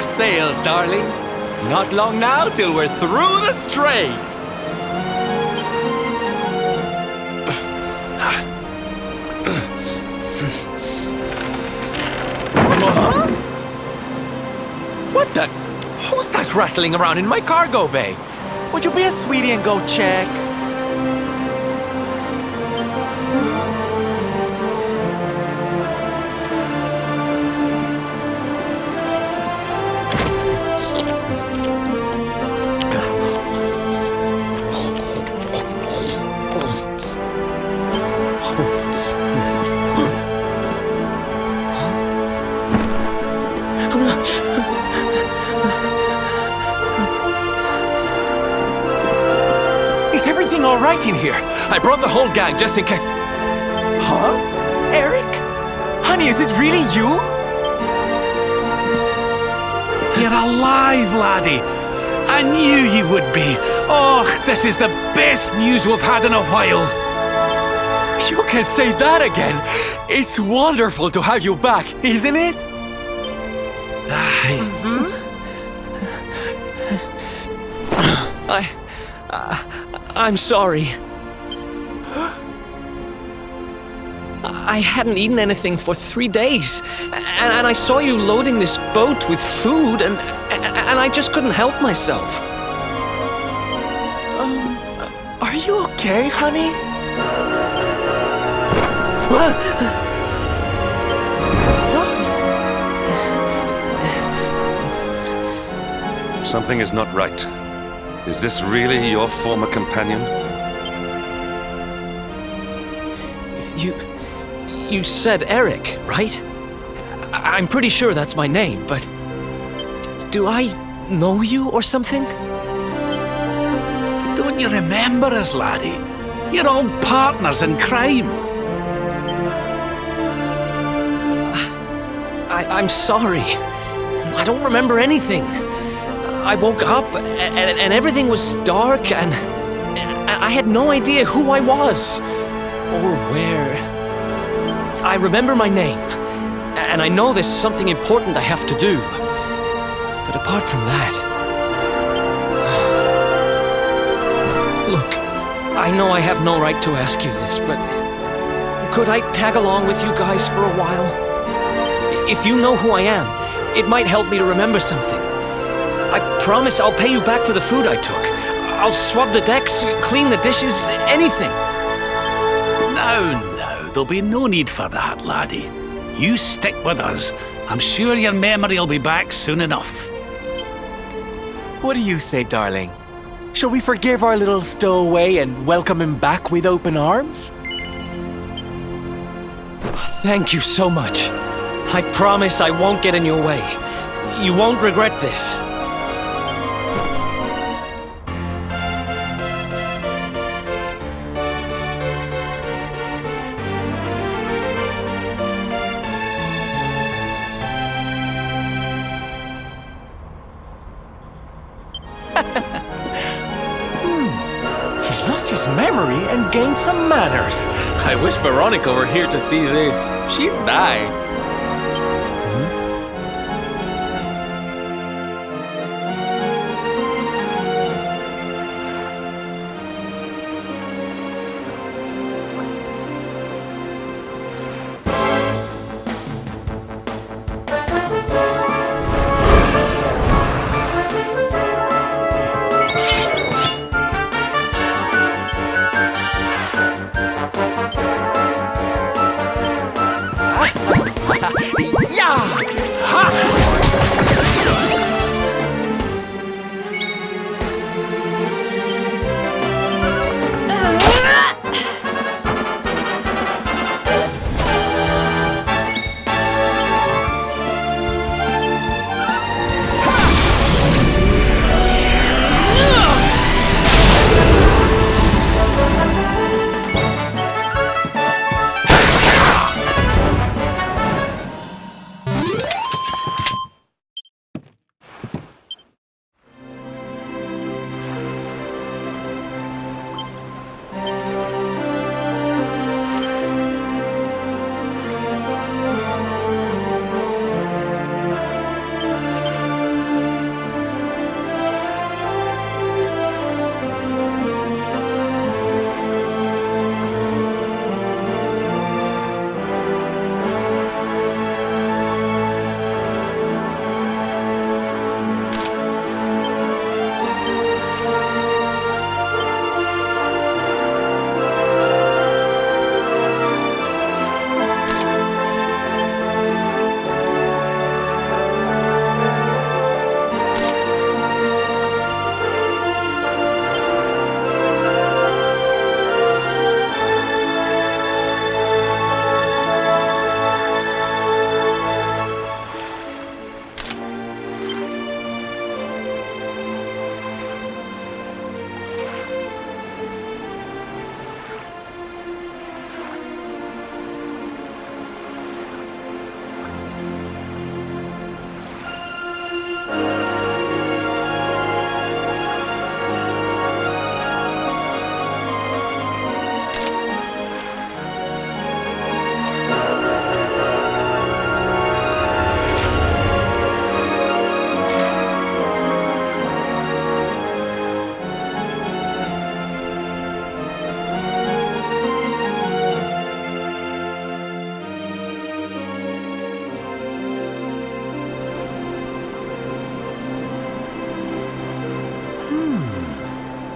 our sails, darling. Not long now till we're through the strait. What the? Who's that rattling around in my cargo bay? Would you be a sweetie and go check? Is everything all right in here? I brought the whole gang just in case. Huh? Eric? Honey, is it really you? You're alive, laddie. I knew you would be. Oh, this is the best news we've had in a while. You can say that again. It's wonderful to have you back, isn't it? Aye. I'm sorry. I hadn't eaten anything for 3 days, and I saw you loading this boat with food, and I just couldn't help myself. Are you okay, honey? Something is not right. Is this really your former companion? You said Eric, right? I'm pretty sure that's my name, but do I know you or something? Don't you remember us, laddie? You're all partners in crime. I'm sorry. I don't remember anything. I woke up and everything was dark and I had no idea who I was or where. I remember my name and I know there's something important I have to do. But apart from that... Look, I know I have no right to ask you this, but could I tag along with you guys for a while? If you know who I am, it might help me to remember something. I promise I'll pay you back for the food I took. I'll swab the decks, clean the dishes, anything. No, there'll be no need for that, laddie. You stick with us. I'm sure your memory will be back soon enough. What do you say, darling? Shall we forgive our little stowaway and welcome him back with open arms? Thank you so much. I promise I won't get in your way. You won't regret this. He's lost his memory and gained some manners. I wish Veronica were here to see this. She'd die.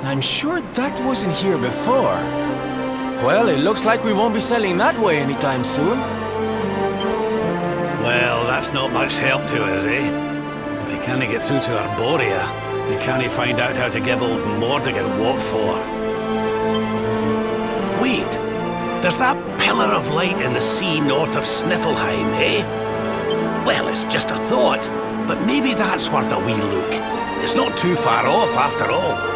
I'm sure that wasn't here before. Well, it looks like we won't be sailing that way anytime soon. Well, that's not much help to us, eh? If we can't get through to Arborea, we can't find out how to give old Mordigan what for. Wait! There's that pillar of light in the sea north of Sniffelheim, eh? Well, it's just a thought, but maybe that's worth a wee look. It's not too far off, after all.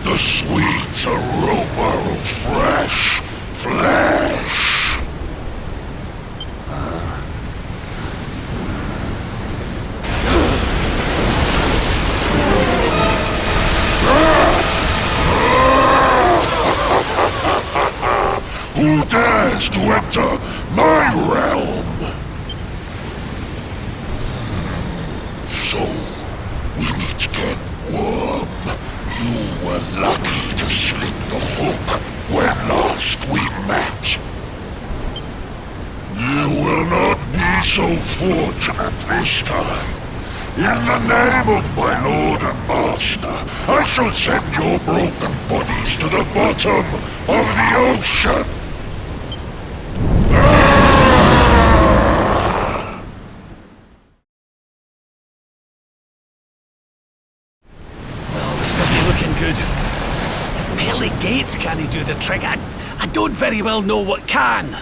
The sweet aroma of fresh flesh. Who dares to enter my realm? So, we meet again, worm. You were lucky to slip the hook when last we met. You will not be so fortunate this time. In the name of my lord and master, I shall send your broken bodies to the bottom of the ocean. This isn't looking good. If pearly gates can't do the trick, I don't very well know what can.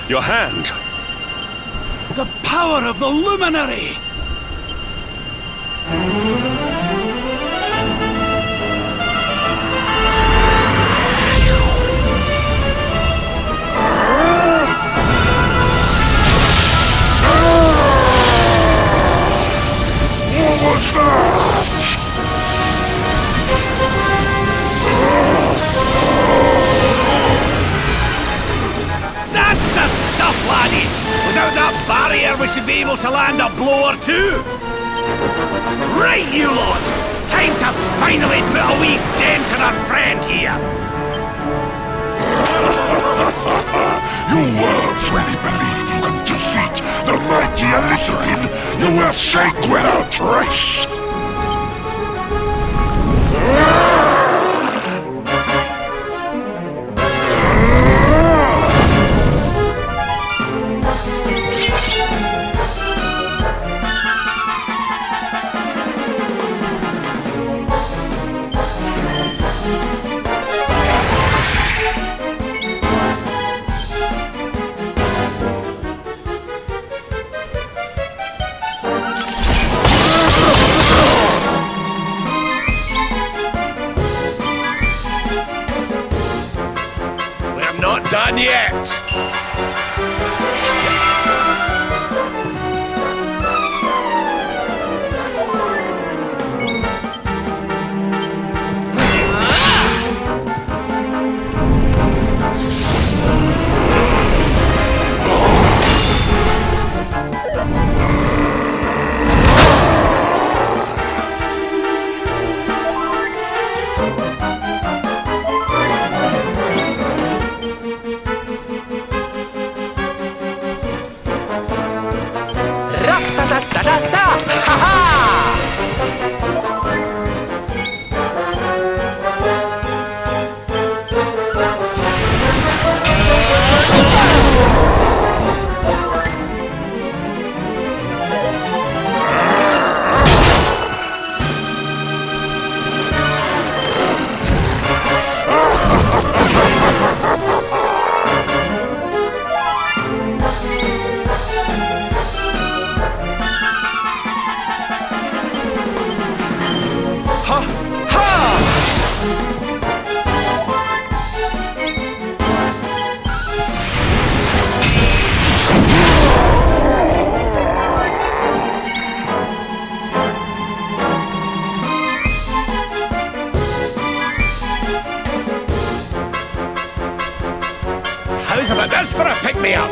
Your hand! The power of the luminary! What was that? That's the stuff, laddie! Without that barrier, we should be able to land a blow or two! Right, you lot! Time to finally put a wee dent in our friend here! You worms really believe you can defeat the mighty Elusive? You will shake without trace! done yet! Ra-ta-ta-ta-ta-ta! Ha-ha! How's about this for a pick-me-up?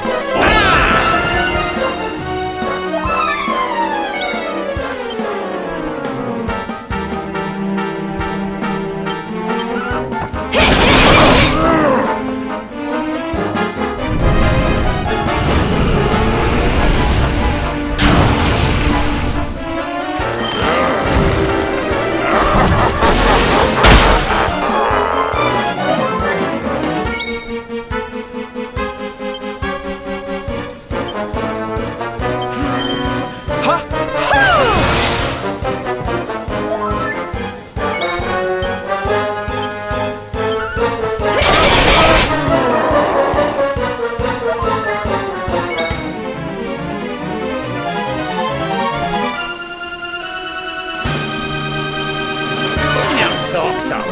Your socks up.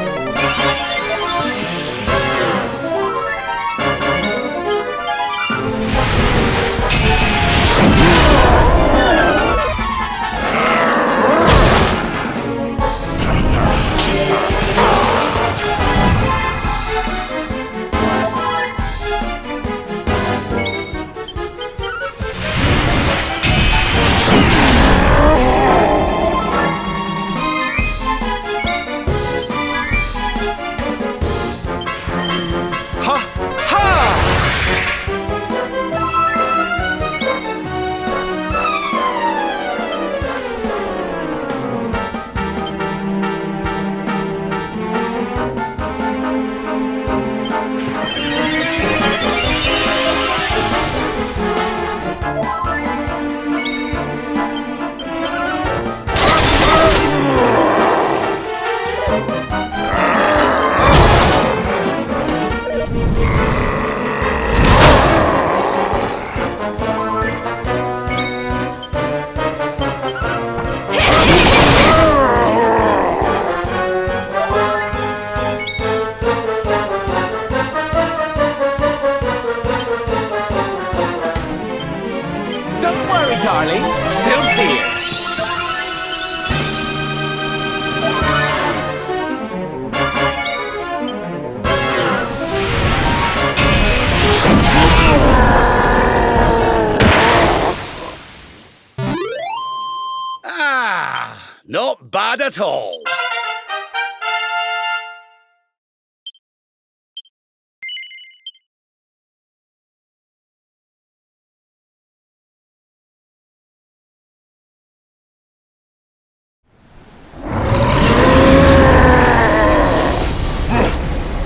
Don't worry, darlings. Syl's here. Not bad at all.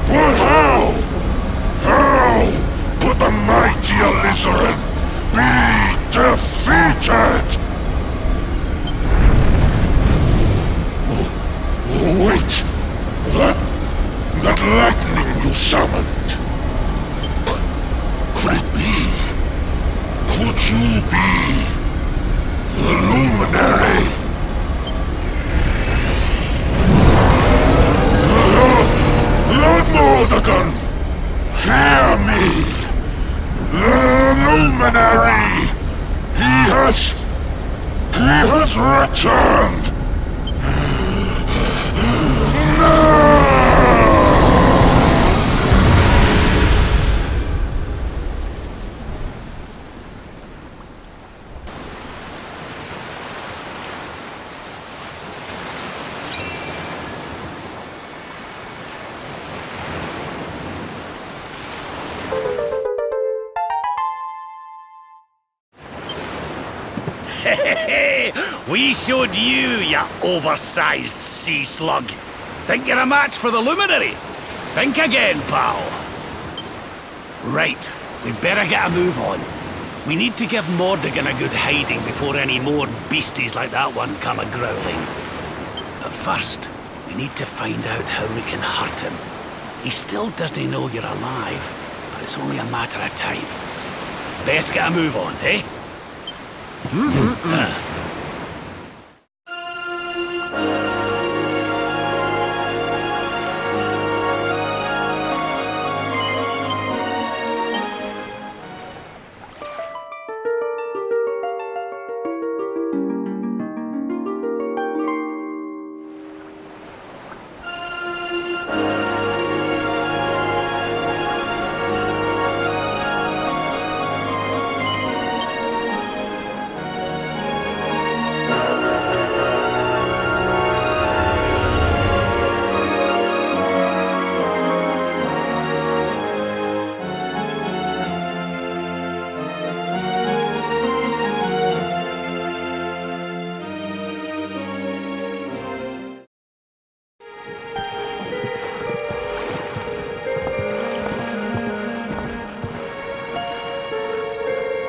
But how? How could the mighty Elusive be defeated? Wait! That lightning you summoned. Could it be? Could you be the luminary? Lord Mordegon, hear me! mercenary! He has returned! We showed you, ya oversized sea slug. Think you're a match for the luminary? Think again, pal. Right, we'd better get a move on. We need to give Mordigan a good hiding before any more beasties like that one come a-growling. But first, we need to find out how we can hurt him. He still doesn't know you're alive, but it's only a matter of time. Best get a move on, eh?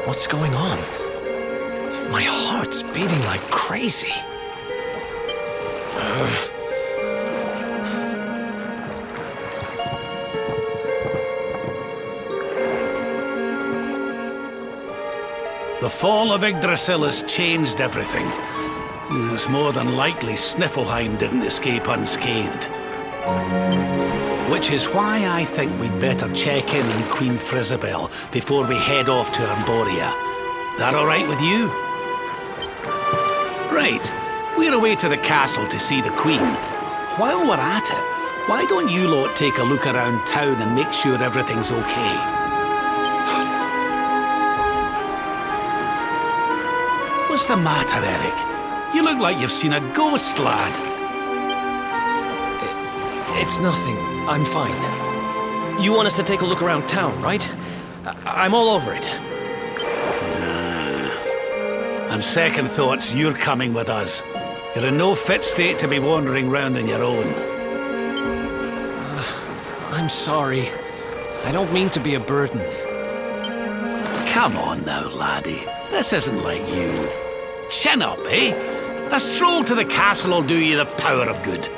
What's going on? My heart's beating like crazy. The fall of Yggdrasil has changed everything. It's more than likely Sniffleheim didn't escape unscathed. Which is why I think we'd better check in on Queen Frizabel before we head off to Arborea. That all right with you? Right, we're away to the castle to see the Queen. While we're at it, why don't you lot take a look around town and make sure everything's okay? What's the matter, Eric? You look like you've seen a ghost, lad. It's nothing. I'm fine. You want us to take a look around town, right? I'm all over it. On second thoughts, you're coming with us. You're in no fit state to be wandering round on your own. I'm sorry. I don't mean to be a burden. Come on now, laddie. This isn't like you. Chin up, eh? A stroll to the castle will do you the power of good.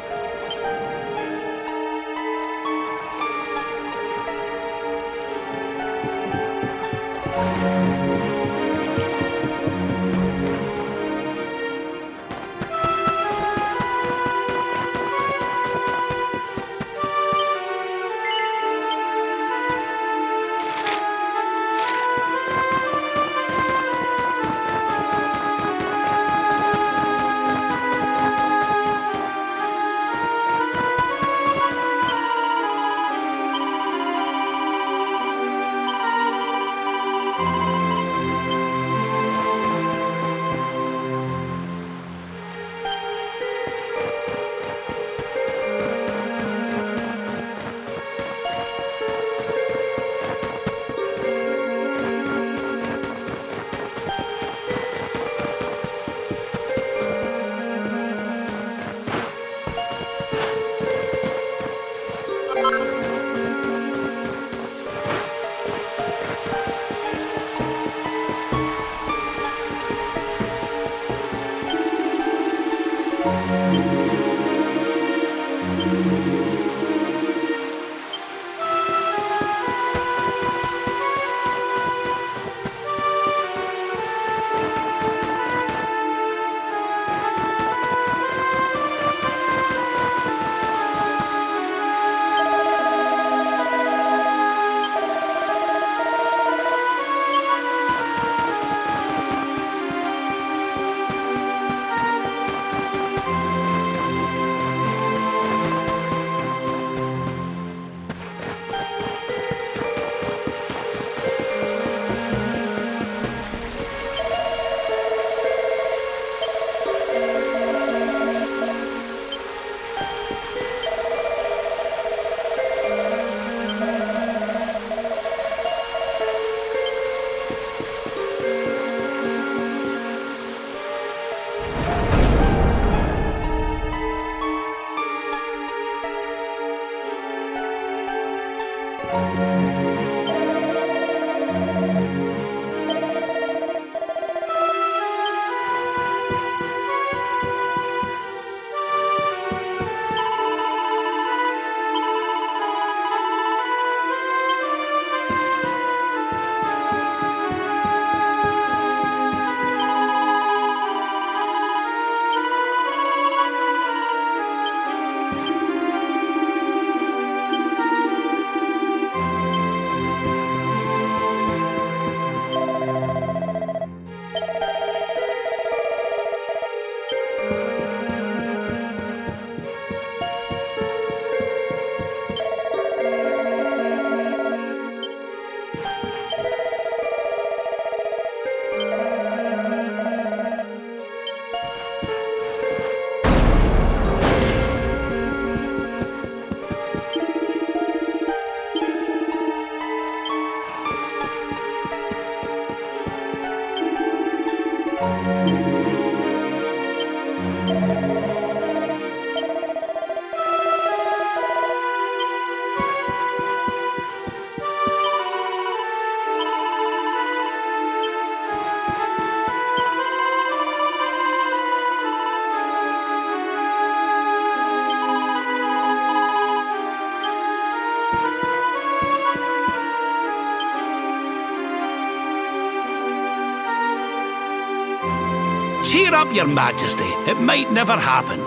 Cheer up, Your Majesty. It might never happen.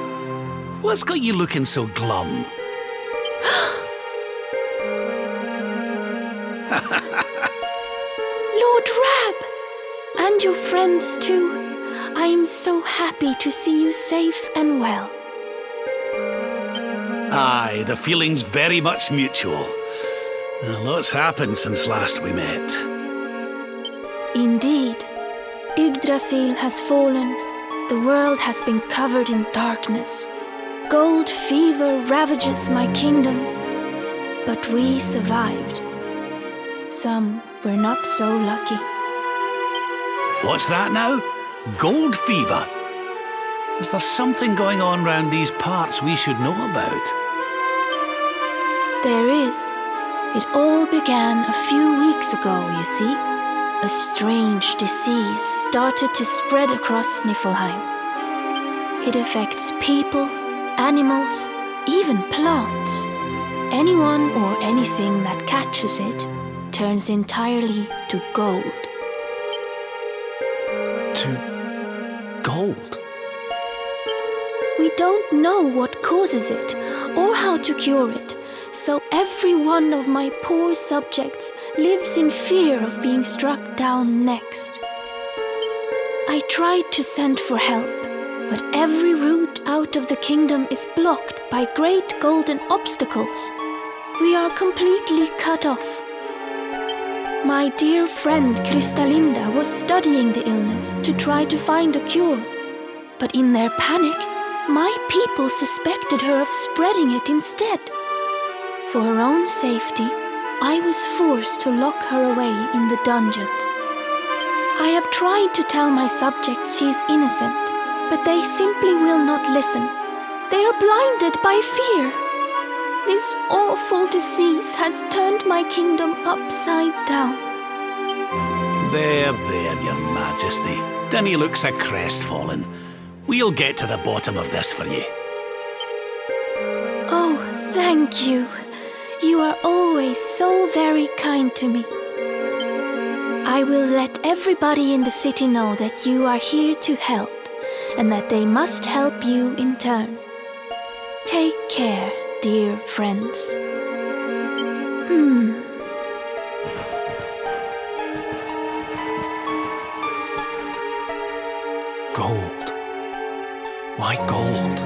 What's got you looking so glum? Lord Rab! And your friends too. I am so happy to see you safe and well. Aye, the feeling's very much mutual. A lot's happened since last we met. Indeed. Yggdrasil has fallen. The world has been covered in darkness. Gold fever ravages my kingdom. But we survived. Some were not so lucky. What's that now? Gold fever? Is there something going on round these parts we should know about? There is. It all began a few weeks ago, you see. A strange disease started to spread across Niflheim. It affects people, animals, even plants. Anyone or anything that catches it turns entirely to gold. To gold? We don't know what causes it or how to cure it, so every one of my poor subjects lives in fear of being struck down next. I tried to send for help, but every route out of the kingdom is blocked by great golden obstacles. We are completely cut off. My dear friend Kristalinda was studying the illness to try to find a cure, but in their panic, my people suspected her of spreading it instead. For her own safety, I was forced to lock her away in the dungeons. I have tried to tell my subjects she is innocent, but they simply will not listen. They are blinded by fear. This awful disease has turned my kingdom upside down. There, Your Majesty. Dinny looks a crestfallen. We'll get to the bottom of this for you. Oh, thank you. You are always so very kind to me. I will let everybody in the city know that you are here to help, and that they must help you in turn. Take care, dear friends. Gold. Why gold?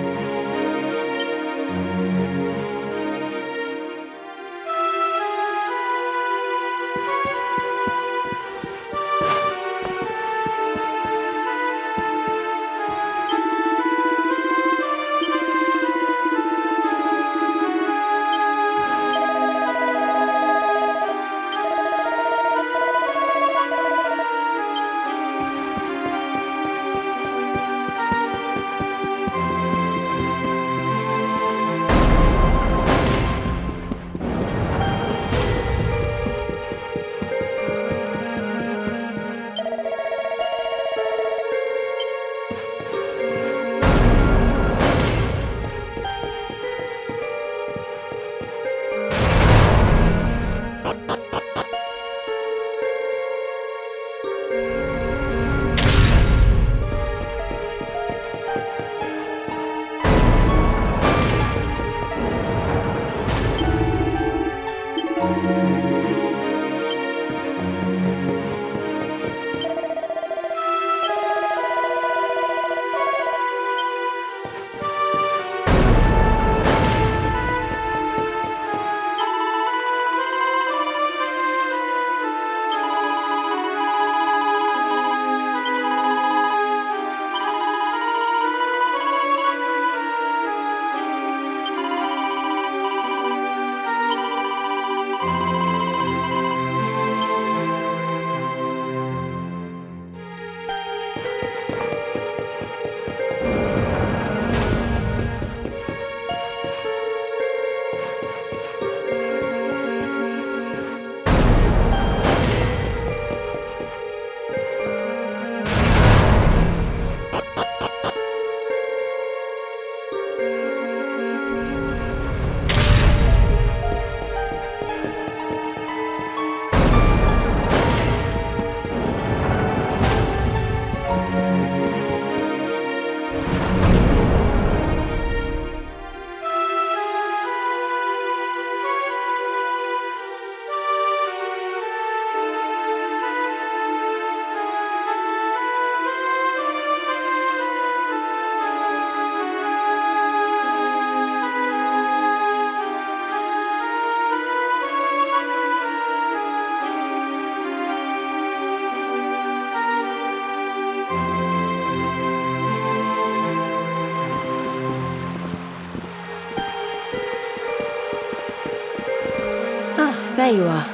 There you are.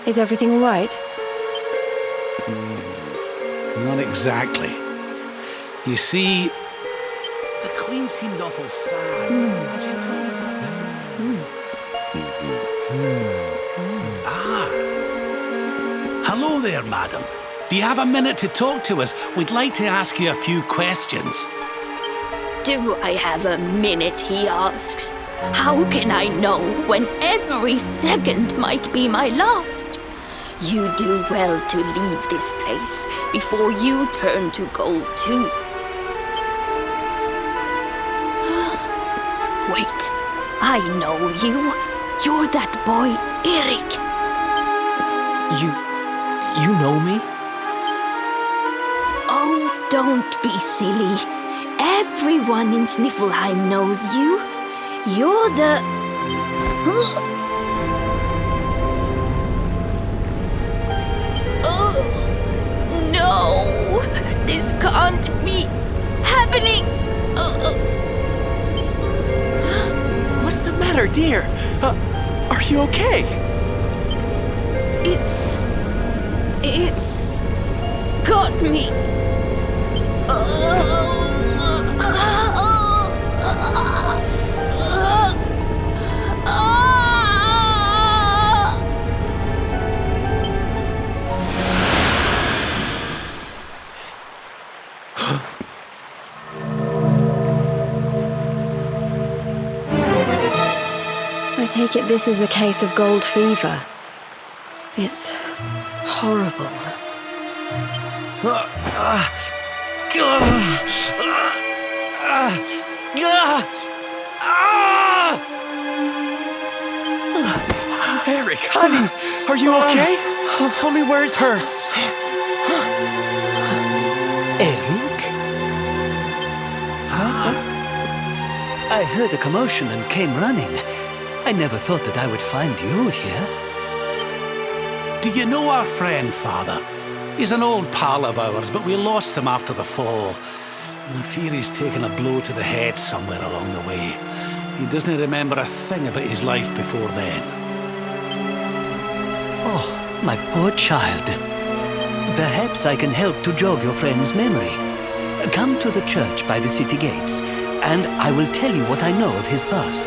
Is everything all right? Not exactly. You see, the Queen seemed awful sad. And she told us all this. Ah. Hello there, madam. Do you have a minute to talk to us? We'd like to ask you a few questions. Do I have a minute, he asks. How can I know when every second might be my last? You do well to leave this place before you turn to gold too. Wait, I know you. You're that boy, Eric. You know me? Oh, don't be silly. Everyone in Sniffelheim knows you. You're the... No! This can't be happening! What's the matter, dear? Are you okay? It's got me. I take it this is a case of gold fever. It's horrible. Eric, honey, are you okay? Tell me where it hurts. Eric? I heard a commotion and came running. I never thought that I would find you here. Do you know our friend, Father? He's an old pal of ours, but we lost him after the fall. And I fear he's taken a blow to the head somewhere along the way. He doesn't remember a thing about his life before then. Oh, my poor child. Perhaps I can help to jog your friend's memory. Come to the church by the city gates, and I will tell you what I know of his past.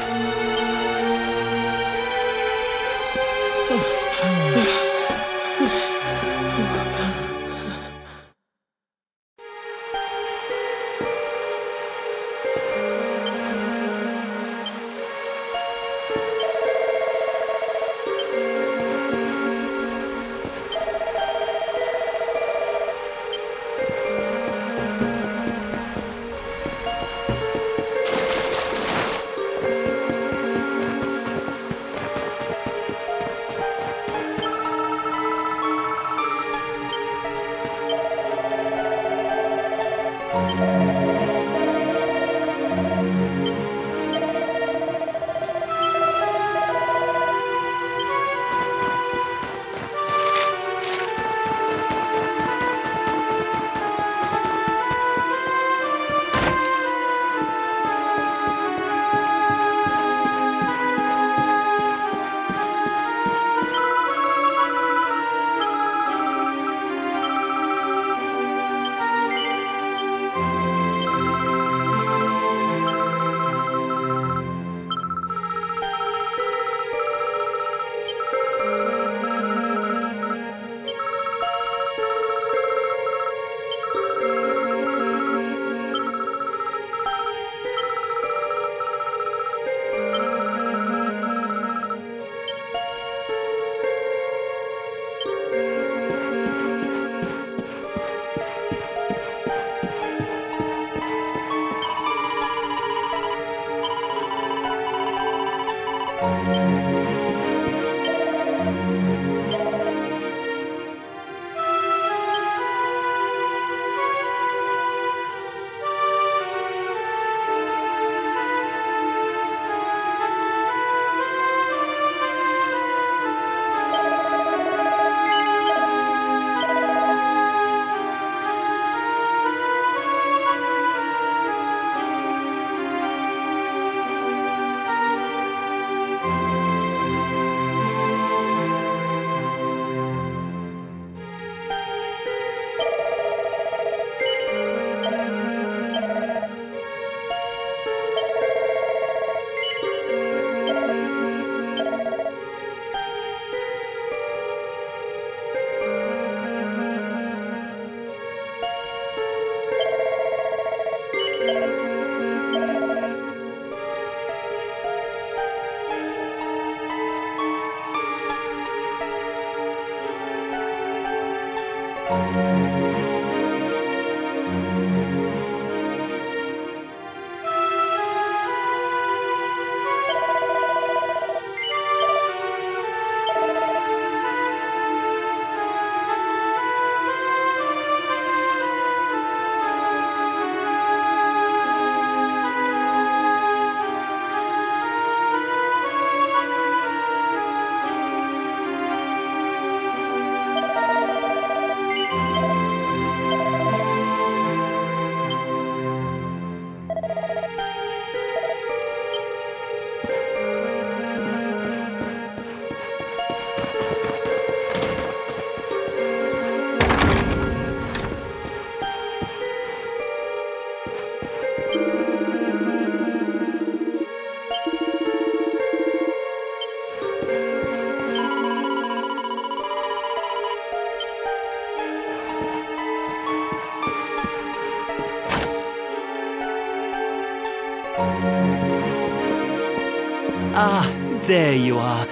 Ah, there you are.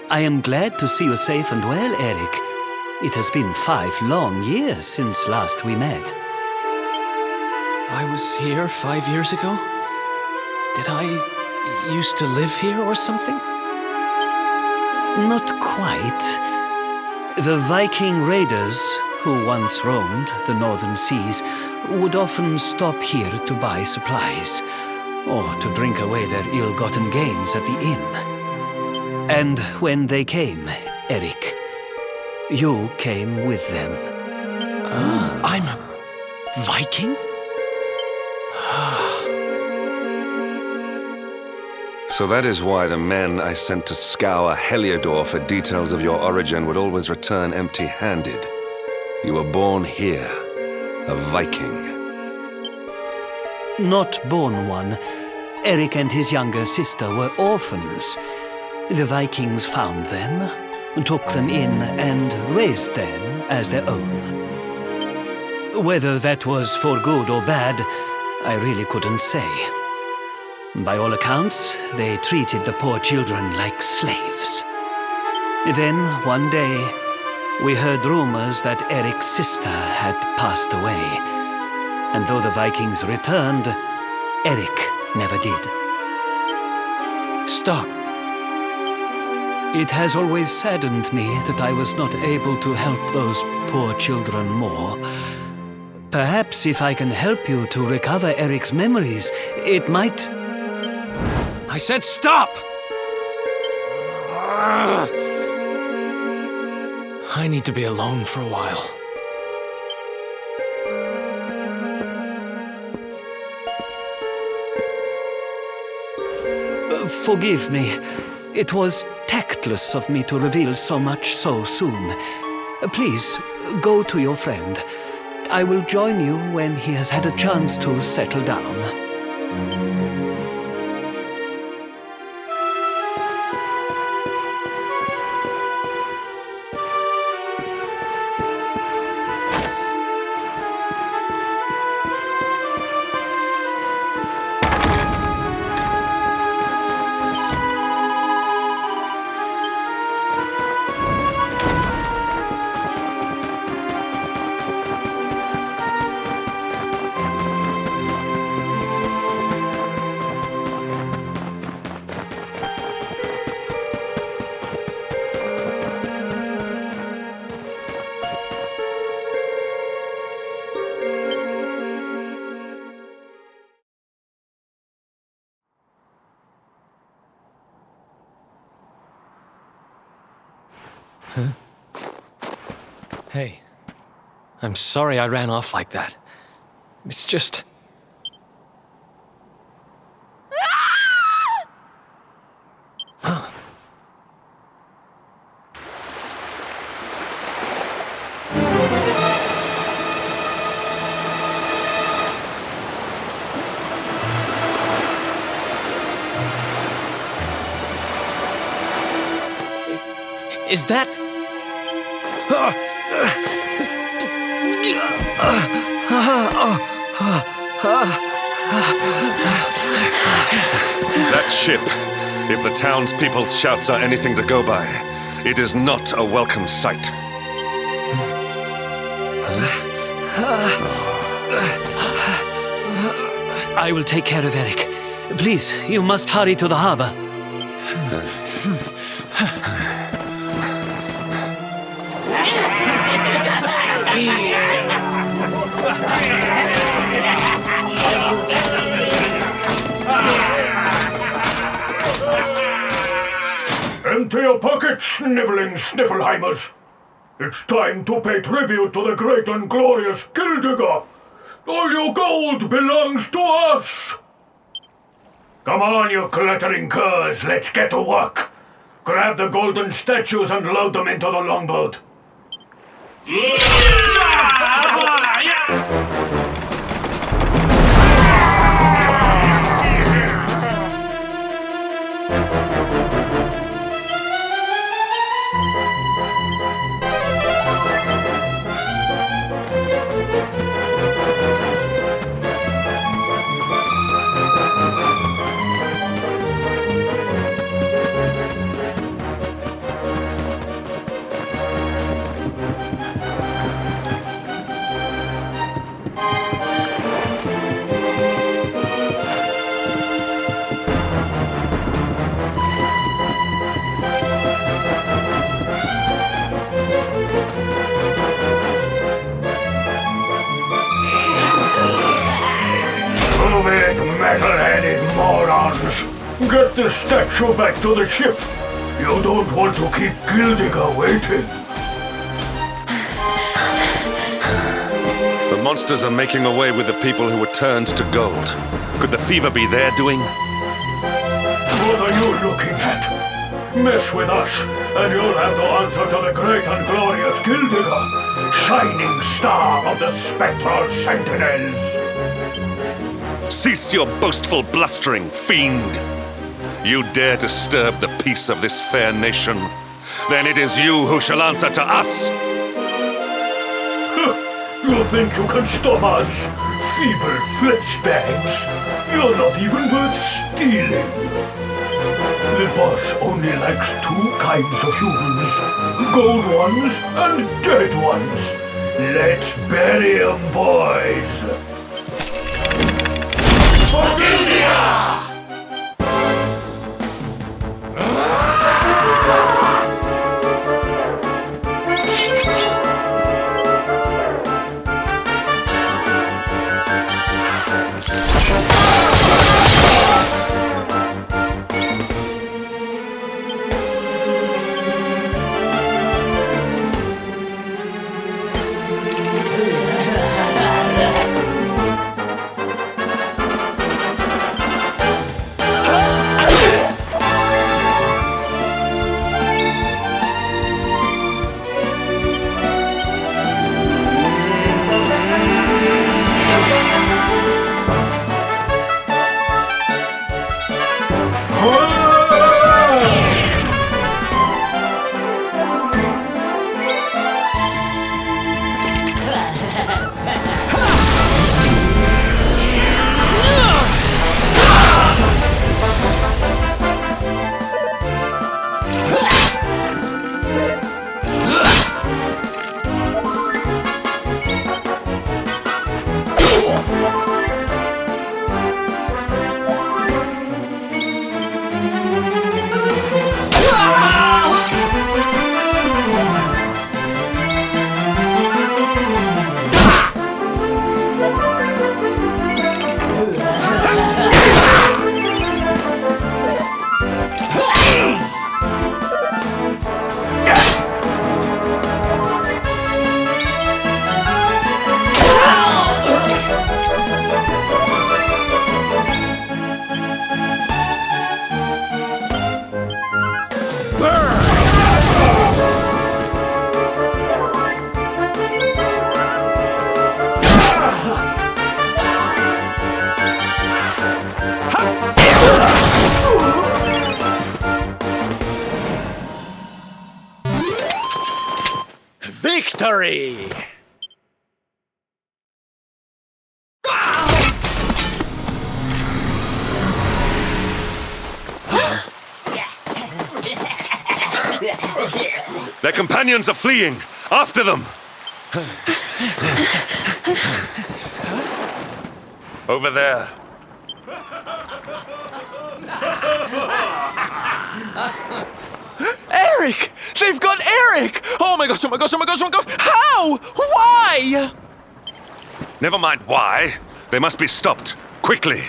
I am glad to see you safe and well, Eric. It has been 5 long years since last we met. I was here 5 years ago? Did I used to live here or something? Not quite. The Viking raiders, who once roamed the northern seas, would often stop here to buy supplies, or to drink away their ill-gotten gains at the inn. And when they came, Eric, you came with them. I'm a Viking? So that is why the men I sent to scour Heliodor for details of your origin would always return empty-handed. You were born here, a Viking. Not born one. Eric and his younger sister were orphans. The Vikings found them, took them in, and raised them as their own. Whether that was for good or bad, I really couldn't say. By all accounts, they treated the poor children like slaves. Then, one day, we heard rumors that Eric's sister had passed away. And though the Vikings returned, Eric never did. Stop. It has always saddened me that I was not able to help those poor children more. Perhaps if I can help you to recover Eric's memories, it might... I said stop! I need to be alone for a while. Forgive me. It was tactless of me to reveal so much so soon. Please, go to your friend. I will join you when he has had a chance to settle down. Huh? Hey, I'm sorry I ran off like that. It's just... Huh. Is that... That ship, if the townspeople's shouts are anything to go by, it is not a welcome sight. Huh? I will take care of Eric. Please, you must hurry to the harbor. Empty your pockets, sniveling Sniffelheimers. It's time to pay tribute to the great and glorious Gildigger. All your gold belongs to us. Come on, you glittering curs, let's get to work. Grab the golden statues and load them into the longboat. Metal-headed morons! Get the statue back to the ship! You don't want to keep Gildigger waiting! The monsters are making away with the people who were turned to gold. Could the fever be their doing? What are you looking at? Mess with us, and you'll have to answer to the great and glorious Gildigger, shining star of the spectral sentinels! Cease your boastful blustering, fiend! You dare disturb the peace of this fair nation? Then it is you who shall answer to us! You think you can stop us? Feeble flitchbags! You're not even worth stealing! The boss only likes two kinds of humans, gold ones and dead ones. Let's bury 'em, boys! Victory! Their companions are fleeing! After them! Over there. Eric! They've got Eric! Oh my gosh, oh my gosh, oh my gosh, oh my gosh! How? Why? Never mind why. They must be stopped. Quickly.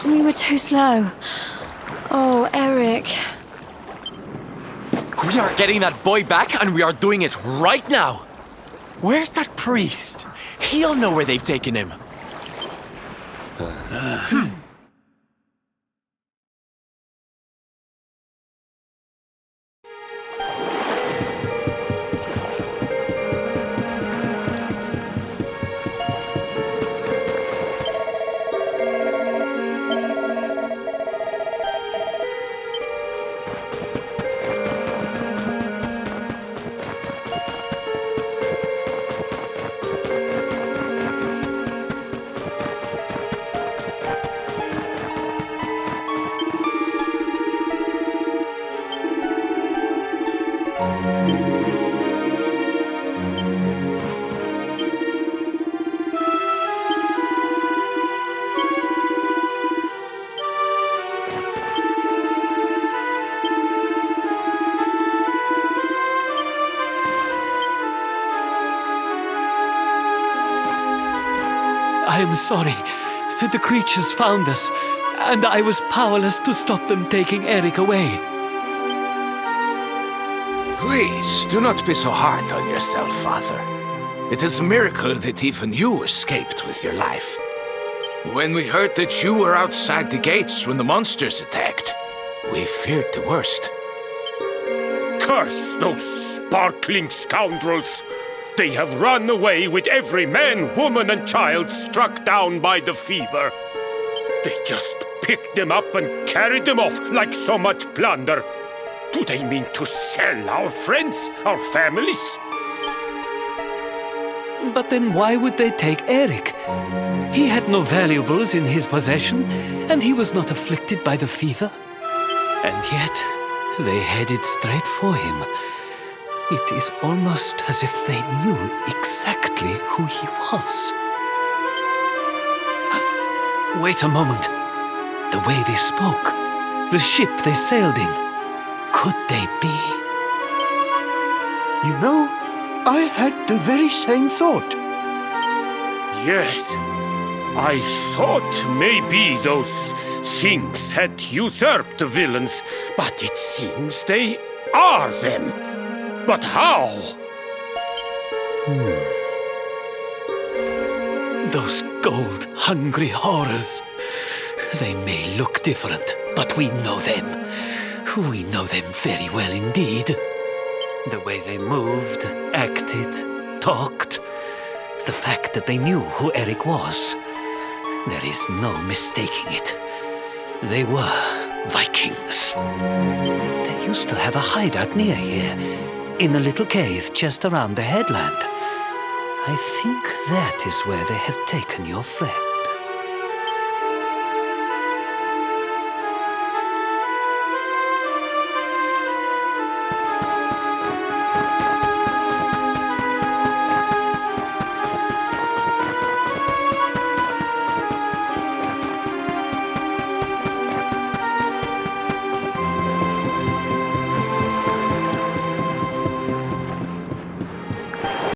We were too slow. Oh, Eric. We are getting that boy back, and we are doing it right now. Where's that priest? He'll know where they've taken him. I am sorry. The creatures found us, and I was powerless to stop them taking Eric away. Please, do not be so hard on yourself, Father. It is a miracle that even you escaped with your life. When we heard that you were outside the gates when the monsters attacked, we feared the worst. Curse those sparkling scoundrels! They have run away with every man, woman, and child struck down by the fever. They just picked them up and carried them off like so much plunder. Do they mean to sell our friends, our families? But then why would they take Eric? He had no valuables in his possession, and he was not afflicted by the fever. And yet, they headed straight for him. It is almost as if they knew exactly who he was. Wait a moment. The way they spoke, the ship they sailed in, could they be? You know, I had the very same thought. Yes. I thought maybe those things had usurped the villains, but it seems they are them. But how? Those gold-hungry horrors. They may look different, but we know them. We know them very well indeed. The way they moved, acted, talked. The fact that they knew who Eric was. There is no mistaking it. They were Vikings. They used to have a hideout near here, in a little cave just around the headland. I think that is where they have taken your friend.